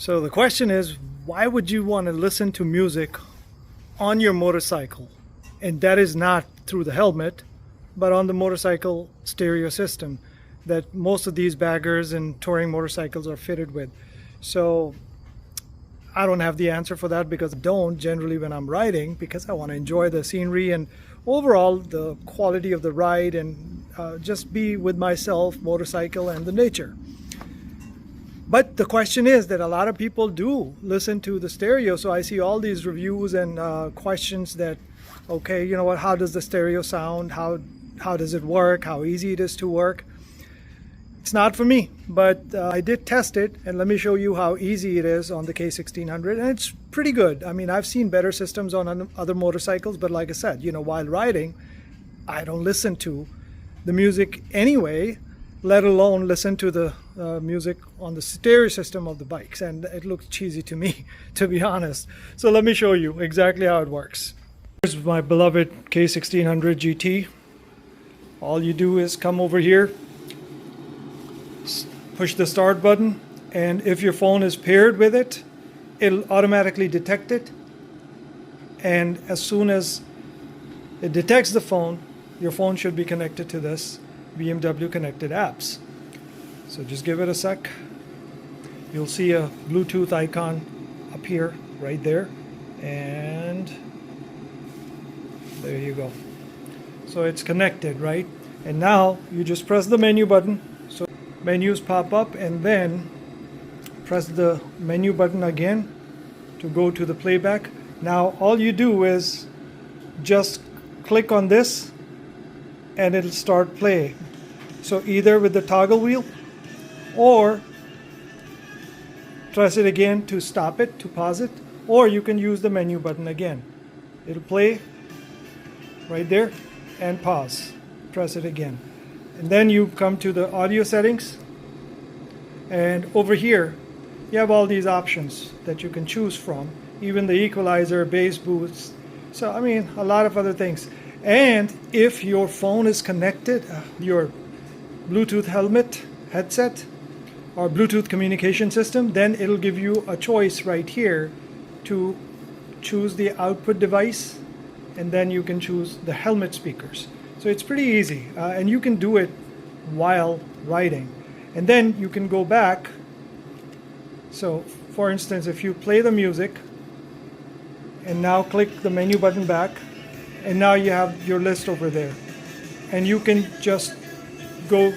So the question is, why would you want to listen to music on your motorcycle? And that is not through the helmet, but on the motorcycle stereo system that most of these baggers and touring motorcycles are fitted with. So I don't have the answer for that, because I don't generally when I'm riding, because I want to enjoy the scenery and overall the quality of the ride, and just be with myself, motorcycle, and the nature. But the question is that a lot of people do listen to the stereo. So I see all these reviews and questions that, okay, you know what, how does the stereo sound? How does it work? How easy it is to work? It's not for me, but I did test it, and let me show you how easy it is on the K1600, and it's pretty good. I mean, I've seen better systems on other motorcycles, but like I said, you know, while riding, I don't listen to the music anyway, let alone listen to the music on the stereo system of the bikes, and it looks cheesy to me, to be honest. So let me show you exactly how it works. Here's my beloved K1600 GT. All you do is come over here, push the start button, and if your phone is paired with it, it'll automatically detect it, and as soon as it detects the phone, your phone should be connected to this BMW connected apps. So just give it a sec. You'll see a Bluetooth icon appear right there, and there you go. So it's connected, right? And now you just press the menu button. So menus pop up, and then press the menu button again to go to the playback. Now all you do is just click on this and it'll start play. So either with the toggle wheel, or press it again to stop it, to pause it, or you can use the menu button again. It'll play right there and pause. Press it again. And then you come to the audio settings, and over here you have all these options that you can choose from, even the equalizer, bass boost, so I mean a lot of other things. And if your phone is connected, your Bluetooth helmet, headset, or Bluetooth communication system, then it'll give you a choice right here to choose the output device, and then you can choose the helmet speakers. So it's pretty easy, and you can do it while riding. And then you can go back. So for instance, if you play the music and now click the menu button back, and now you have your list over there, and you can just go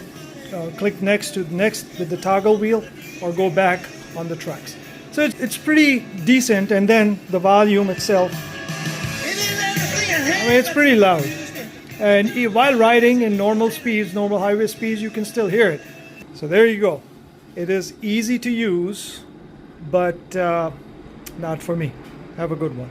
click next with the toggle wheel, or go back on the tracks. So it's pretty decent. And then the volume itself, I mean, it's pretty loud, and while riding in normal speeds, normal highway speeds, you can still hear it. So there you go. It is easy to use, but not for me. Have a good one.